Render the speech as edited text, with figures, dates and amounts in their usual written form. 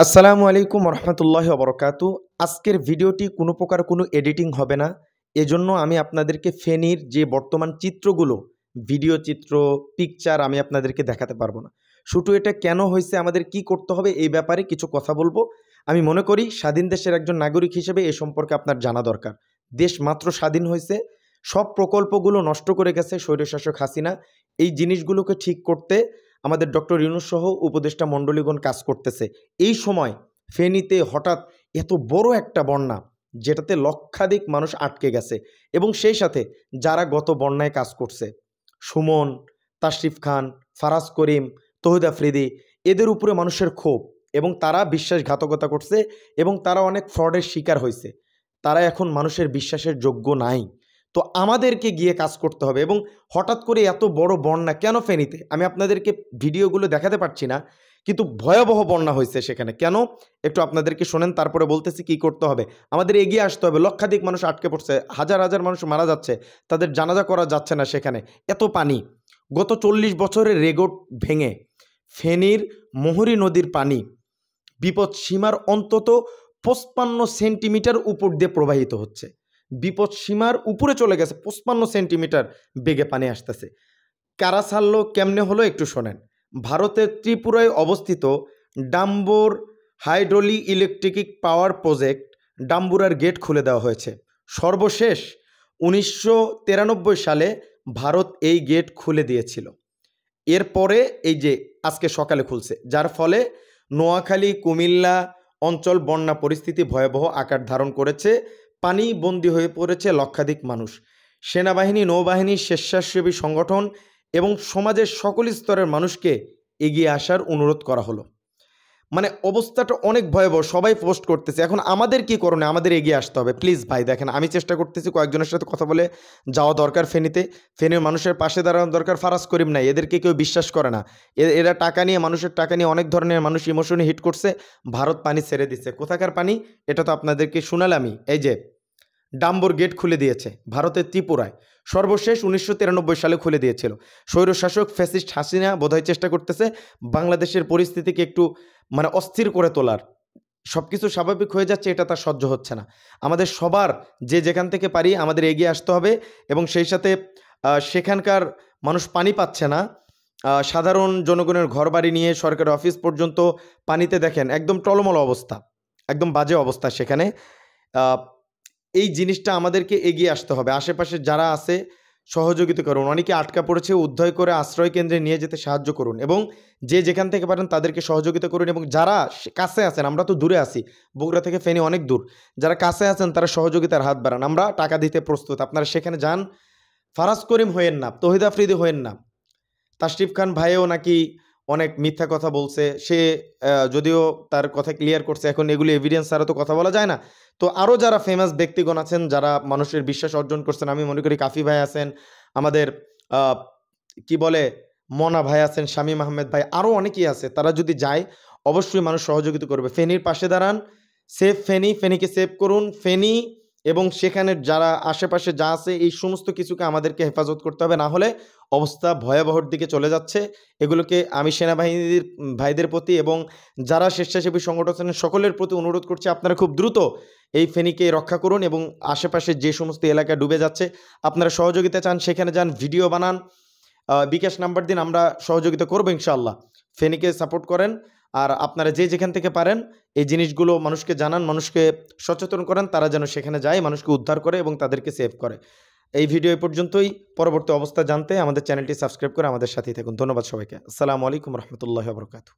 আসসালামু আলাইকুম রহমতুল্লাহি ওবরকাতু। আজকের ভিডিওটি কোনো প্রকার কোনো এডিটিং হবে না। এজন্য আমি আপনাদেরকে ফেনীর যে বর্তমান চিত্রগুলো, ভিডিও চিত্র, পিকচার আমি আপনাদেরকে দেখাতে পারবো না। শুধু এটা কেন হয়েছে, আমাদের কি করতে হবে এই ব্যাপারে কিছু কথা বলবো। আমি মনে করি স্বাধীন দেশের একজন নাগরিক হিসেবে এ সম্পর্কে আপনার জানা দরকার। দেশ মাত্র স্বাধীন হয়েছে, সব প্রকল্পগুলো নষ্ট করে গেছে স্বৈরশাসক হাসিনা। এই জিনিসগুলোকে ঠিক করতে আমাদের ডক্টর ইউনূস সহ উপদেষ্টা মণ্ডলীগণ কাজ করতেছে। এই সময় ফেনীতে হঠাৎ এত বড় একটা বন্যা, যেটাতে লক্ষাধিক মানুষ আটকে গেছে, এবং সেই সাথে যারা গত বন্যায় কাজ করছে, সুমন, তাশরিফ খান, ফারাজ করিম, তৌহিদ আফ্রিদি, এদের উপরে মানুষের ক্ষোভ, এবং তারা বিশ্বাসঘাতকতা করছে এবং তারা অনেক ফ্রডের শিকার হয়েছে। তারা এখন মানুষের বিশ্বাসের যোগ্য নাই। তো আমাদেরকে গিয়ে কাজ করতে হবে। এবং হঠাৎ করে এত বড় বন্যা কেন ফেনীতে, আমি আপনাদেরকে ভিডিওগুলো দেখাতে পারছি না, কিন্তু ভয়াবহ বন্যা হয়েছে সেখানে। কেন একটু আপনাদেরকে শোনেন, তারপরে বলতেছি কি করতে হবে। আমাদের এগিয়ে আসতে হবে। লক্ষাধিক মানুষ আটকে পড়ছে, হাজার হাজার মানুষ মারা যাচ্ছে, তাদের জানাজা করা যাচ্ছে না সেখানে, এত পানি। গত 40 বছরের রেকর্ড ভেঙে ফেনীর মোহরী নদীর পানি বিপদ সীমার অন্তত 55 সেন্টিমিটার উপর দিয়ে প্রবাহিত হচ্ছে। বিপদ সীমার উপরে চলে গেছে, 55 সেন্টিমিটার বেগে পানি আসতেছে। কারা ছাড়লো, কেমনে হলো একটু শোনেন। ভারতের ত্রিপুরায় অবস্থিত ডাম্বুর হাইড্রোলি ইলেকট্রিক পাওয়ার প্রজেক্ট ডাম্বুরার গেট খুলে দেওয়া হয়েছে। সর্বশেষ 1993 সালে ভারত এই গেট খুলে দিয়েছিল। এরপরে এই যে আজকে সকালে খুলছে, যার ফলে নোয়াখালী, কুমিল্লা অঞ্চল বন্যা পরিস্থিতি ভয়াবহ আকার ধারণ করেছে। পানি বন্দী হয়ে পড়েছে লক্ষাধিক মানুষ। সেনাবাহিনী, নৌবাহিনী, স্বেচ্ছাসেবী সংগঠন এবং সমাজের সকল স্তরের মানুষকে এগিয়ে আসার অনুরোধ করা হলো। মানে অবস্থাটা অনেক ভয়াবহ, সবাই পোস্ট করতেছে। এখন আমাদের কি করণীয়, আমাদের এগিয়ে আসতে হবে। প্লিজ ভাই দেখেন, আমি চেষ্টা করতেছি কয়েকজনের সাথে কথা বলে যাওয়া দরকার ফেনীতে। ফেনীর মানুষের পাশে দাঁড়ানো দরকার। ফারাজ করিম নাই, এদেরকে কেউ বিশ্বাস করে না। এরা টাকা নিয়ে, মানুষের টাকা নিয়ে অনেক ধরনের মানুষ ইমোশনে হিট করছে। ভারত পানি ছেড়ে দিচ্ছে। কোথাকার পানি এটা তো আপনাদেরকে শুনালামই। এই যে ডাম্বুর গেট খুলে দিয়েছে ভারতের ত্রিপুরায়, সর্বশেষ 1993 সালে খুলে দিয়েছিল। স্বৈরশাসক ফ্যাসিস্ট হাসিনা বোধহয় চেষ্টা করতেছে বাংলাদেশের পরিস্থিতিকে একটু অস্থির করে তোলার। সব কিছু স্বাভাবিক হয়ে যাচ্ছে, এটা তার সহ্য হচ্ছে না। আমাদের সবার যে যেখান থেকে পারি আমাদের এগিয়ে আসতে হবে। এবং সেই সাথে সেখানকার মানুষ পানি পাচ্ছে না। সাধারণ জনগণের ঘরবাড়ি নিয়ে সরকারি অফিস পর্যন্ত পানিতে, দেখেন একদম টলমল অবস্থা, একদম বাজে অবস্থা সেখানে। এই জিনিসটা আমাদেরকে এগিয়ে আসতে হবে। আশেপাশে যারা আছে সহযোগিতা করুন। অনেকে আটকা পড়েছে, উদ্ধার করে আশ্রয় কেন্দ্রে নিয়ে যেতে সাহায্য করুন, এবং যে যেখান থেকে পারেন তাদেরকে সহযোগিতা করুন। এবং যারা কাছে আছেন, আমরা তো দূরে আছি, বগুড়া থেকে ফেনী অনেক দূর, যারা কাছে আছেন তারা সহযোগিতার হাত বাড়ান। আমরা টাকা দিতে প্রস্তুত, আপনারা সেখানে যান। ফারাজ করিম হয়েন না, তৌহিদ আফ্রিদি হয়েন না। তাশরিফ খান ভাইও নাকি অনেক মিথ্যা কথা বলছে, সে যদিও তার কথা ক্লিয়ার করছে। এখন এগুলি এভিডেন্স ছাড়া তো কথা বলা যায় না। তো আরও যারা ফেমাস ব্যক্তিগণ আছেন, যারা মানুষের বিশ্বাস অর্জন করছেন, আমি মনে করি কাফি ভাই আছেন, আমাদের কি বলে মনা ভাই আছেন, শামীম আহমেদ ভাই, আরও অনেকেই আছে। তারা যদি যায় অবশ্যই মানুষ সহযোগিতা করবে। ফেনীর পাশে দাঁড়ান, সেফ ফেনী, ফেনীকে সেভ করুন। ফেনী এবং সেখানের যারা আশেপাশে যা আছে, এই সমস্ত কিছুকে আমাদেরকে হেফাজত করতে হবে, না হলে অবস্থা ভয়াবহর দিকে চলে যাচ্ছে। এগুলোকে আমি সেনাবাহিনীর ভাইদের প্রতি এবং যারা স্বেচ্ছাসেবী সংগঠনের সকলের প্রতি অনুরোধ করছি, আপনারা খুব দ্রুত এই ফেনীকে রক্ষা করুন। এবং আশেপাশে যে সমস্ত এলাকা ডুবে যাচ্ছে, আপনারা সহযোগিতা চান সেখানে যান, ভিডিও বানান, বিকাশ নাম্বার দিন, আমরা সহযোগিতা করবো ইনশাআল্লাহ। ফেনীকে সাপোর্ট করেন। আর আপনারা যে যেখান থেকে পারেন এই জিনিসগুলো মানুষকে জানান, মানুষকে সচেতন করেন, তারা যেন সেখানে যায়, মানুষকে উদ্ধার করে এবং তাদেরকে সেভ করে। এই ভিডিও এই পর্যন্তই। পরবর্তী অবস্থা জানতে আমাদের চ্যানেলটি সাবস্ক্রাইব করে আমাদের সাথেই থাকুন। ধন্যবাদ সবাইকে। আসসালামু আলাইকুম রহমতুল্লাহি ওয়া বারাকাতুহু।